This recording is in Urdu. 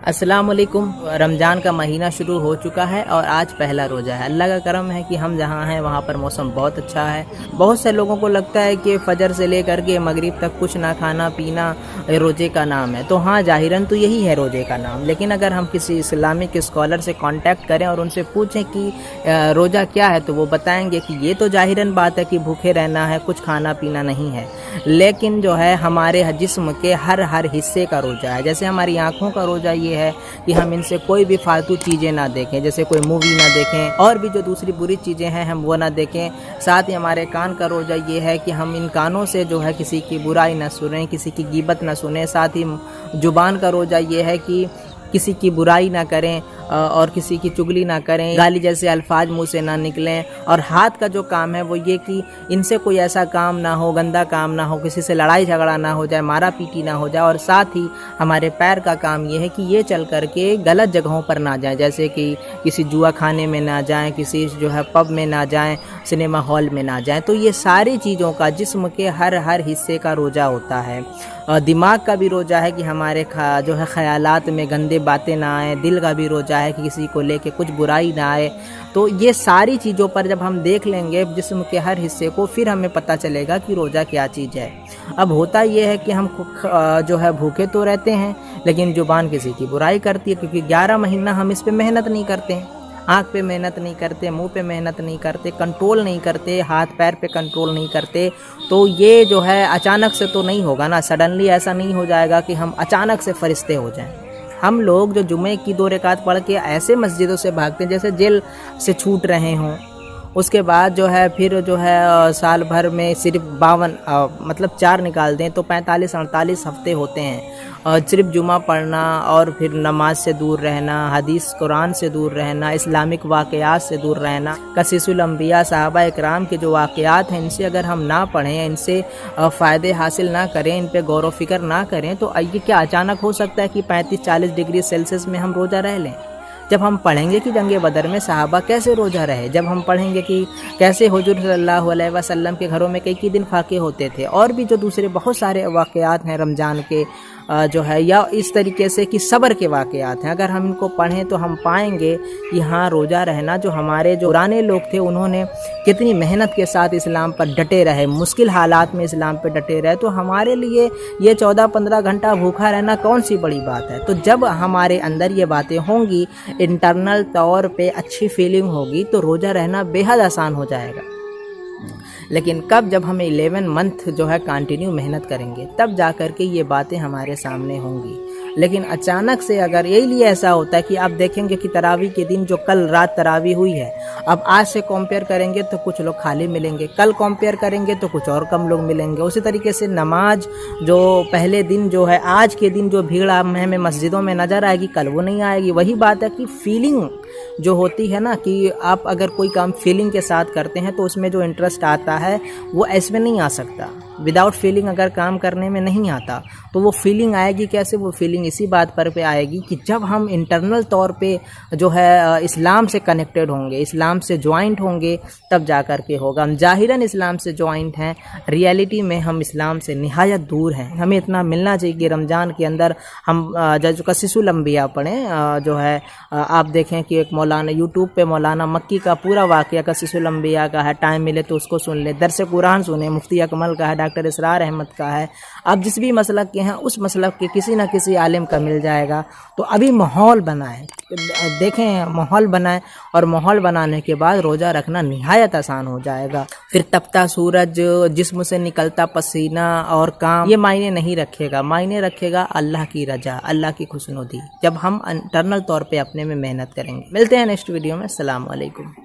السلام علیکم۔ رمضان کا مہینہ شروع ہو چکا ہے اور آج پہلا روزہ ہے۔ اللہ کا کرم ہے کہ ہم جہاں ہیں وہاں پر موسم بہت اچھا ہے۔ بہت سے لوگوں کو لگتا ہے کہ فجر سے لے کر کے مغرب تک کچھ نہ کھانا پینا روزے کا نام ہے، تو ہاں ظاہراً تو یہی ہے روزے کا نام، لیکن اگر ہم کسی اسلامک اسکالر سے کانٹیکٹ کریں اور ان سے پوچھیں کہ روزہ کیا ہے تو وہ بتائیں گے کہ یہ تو ظاہراً بات ہے کہ بھوکے رہنا ہے، کچھ کھانا پینا نہیں ہے، لیکن جو ہے ہمارے جسم کے ہر حصے کا روزہ ہے۔ جیسے ہماری آنکھوں کا روزہ یہ ہے کہ ہم ان سے کوئی بھی فالتو چیزیں نہ دیکھیں، جیسے کوئی مووی نہ دیکھیں اور بھی جو دوسری بری چیزیں ہیں ہم وہ نہ دیکھیں۔ ساتھ ہی ہمارے کان کا روزہ یہ ہے کہ ہم ان کانوں سے جو ہے کسی کی برائی نہ سنیں، کسی کی غیبت نہ سنیں۔ ساتھ ہی زبان کا روزہ یہ ہے کہ کسی کی برائی نہ کریں اور کسی کی چگلی نہ کریں، گالی جیسے الفاظ منہ سے نہ نکلیں۔ اور ہاتھ کا جو کام ہے وہ یہ کہ ان سے کوئی ایسا کام نہ ہو، گندا کام نہ ہو، کسی سے لڑائی جھگڑا نہ ہو جائے، مارا پیٹی نہ ہو جائے۔ اور ساتھ ہی ہمارے پیر کا کام یہ ہے کہ یہ چل کر کے غلط جگہوں پر نہ جائیں، جیسے کہ کسی جوا کھانے میں نہ جائیں، کسی جو ہے پب میں نہ جائیں، سنیما ہال میں نہ جائیں۔ تو یہ ساری چیزوں کا جسم کے ہر حصے کا روزہ ہوتا ہے۔ دماغ کا بھی روزہ ہے کہ ہمارے جو ہے خیالات میں گندے باتیں نہ آئیں۔ دل کا بھی روزہ ہے کہ کسی کو لے کے کچھ برائی نہ آئے۔ تو یہ ساری چیزوں پر جب ہم دیکھ لیں گے جسم کے ہر حصے کو، پھر ہمیں پتہ چلے گا کہ روزہ کیا چیز ہے۔ اب ہوتا یہ ہے کہ ہم جو ہے بھوکے تو رہتے ہیں لیکن زبان کسی کی برائی کرتی ہے، کیونکہ 11 مہینہ ہم اس پہ محنت نہیں کرتے ہیں، آنکھ پہ محنت نہیں کرتے، منہ پہ محنت نہیں کرتے، کنٹرول نہیں کرتے، ہاتھ پیر پہ کنٹرول نہیں کرتے۔ تو یہ جو ہے اچانک سے تو نہیں ہوگا نا، سڈنلی ایسا نہیں ہو جائے گا کہ ہم اچانک سے فرشتے ہو جائیں۔ ہم لوگ جو جمعے کی 2 رکعت پڑھ کے ایسے مسجدوں سے بھاگتے ہیں جیسے جیل سے چھوٹ رہے ہوں، اس کے بعد جو ہے پھر جو ہے سال بھر میں صرف 52 مطلب 4 نکال دیں تو 45-48 ہفتے ہوتے ہیں، اور صرف جمعہ پڑھنا اور پھر نماز سے دور رہنا، حدیث قرآن سے دور رہنا، اسلامک واقعات سے دور رہنا، قصص الانبیاء صحابہ اکرام کے جو واقعات ہیں ان سے اگر ہم نہ پڑھیں، ان سے فائدے حاصل نہ کریں، ان پہ غور و فکر نہ کریں، تو یہ کیا اچانک ہو سکتا ہے کہ 35-40 ڈگری سیلسیس میں ہم روزہ رہ لیں؟ جب ہم پڑھیں گے کہ جنگ بدر میں صحابہ کیسے روزہ رہے، جب ہم پڑھیں گے کہ کیسے حضور صلی اللہ علیہ وسلم کے گھروں میں کئی دن فاقے ہوتے تھے، اور بھی جو دوسرے بہت سارے واقعات ہیں رمضان کے جو ہے، یا اس طریقے سے کہ صبر کے واقعات ہیں، اگر ہم ان کو پڑھیں تو ہم پائیں گے کہ ہاں روزہ رہنا جو ہمارے جو پرانے لوگ تھے انہوں نے کتنی محنت کے ساتھ اسلام پر ڈٹے رہے، مشکل حالات میں اسلام پہ ڈٹے رہے، تو ہمارے لیے یہ 14-15 گھنٹہ بھوکا رہنا کون سی بڑی بات ہے۔ تو جب ہمارے اندر یہ باتیں ہوں گی، انٹرنل طور پہ اچھی فیلنگ ہوگی، تو روزہ رہنا بے حد آسان ہو جائے گا۔ لیکن کب جب ہم 11 منتھ جو ہے کنٹینیو محنت کریں گے تب جا کر کے یہ باتیں ہمارے سامنے ہوں گی۔ لیکن اچانک سے اگر یہی لیے ایسا ہوتا ہے کہ آپ دیکھیں گے کہ تراویح کے دن جو کل رات تراویح ہوئی ہے، اب آج سے کمپیئر کریں گے تو کچھ لوگ خالی ملیں گے، کل کمپیئر کریں گے تو کچھ اور کم لوگ ملیں گے۔ اسی طریقے سے نماز جو پہلے دن جو ہے، آج کے دن جو بھیڑ ہمیں مسجدوں میں نظر آئے گی کل وہ نہیں آئے گی۔ وہی بات ہے کہ فیلنگ جو ہوتی ہے نا، کہ آپ اگر کوئی کام فیلنگ کے ساتھ کرتے ہیں تو اس میں جو انٹرسٹ آتا ہے وہ ایسے میں نہیں آ سکتا۔ وداؤٹ فیلنگ اگر کام کرنے میں نہیں آتا تو وہ فیلنگ آئے گی کیسے؟ وہ فیلنگ اسی بات پر پہ آئے گی کہ جب ہم انٹرنل طور پہ جو ہے اسلام سے کنیکٹڈ ہوں گے، اسلام سے جوائنٹ ہوں گے، تب جا کر کے ہوگا۔ ہم ظاہراً اسلام سے جوائنٹ ہیں، ریئلٹی میں ہم اسلام سے نہایت دور ہیں۔ ہمیں اتنا ملنا چاہیے کہ رمضان کے اندر ہم جو قصص الانبیاء پڑھیں، جو ہے آپ دیکھیں کہ ایک مولانا یوٹیوب پہ مولانا مکی کا پورا واقعہ قصص الانبیاء کا ہے، ٹائم ملے تو اس کو سن لیں، درس قرآن سنیں، مفتی اکمل کا ہے، ڈاکٹر اسرار احمد کا ہے، آپ جس بھی مسلک کے ہیں اس مسلک کے کسی نہ کسی عالم کا مل جائے گا۔ تو ابھی ماحول بنائیں، دیکھیں ماحول بنائیں، اور ماحول بنانے کے بعد روزہ رکھنا نہایت آسان ہو جائے گا۔ پھر تپتا سورج، جسم سے نکلتا پسینہ اور کام یہ معنی نہیں رکھے گا، معنی رکھے گا اللہ کی رضا، اللہ کی خوشنودی، جب ہم انٹرنل طور پہ اپنے میں محنت کریں گے۔ ملتے ہیں نیکسٹ ویڈیو میں۔ السلام علیکم۔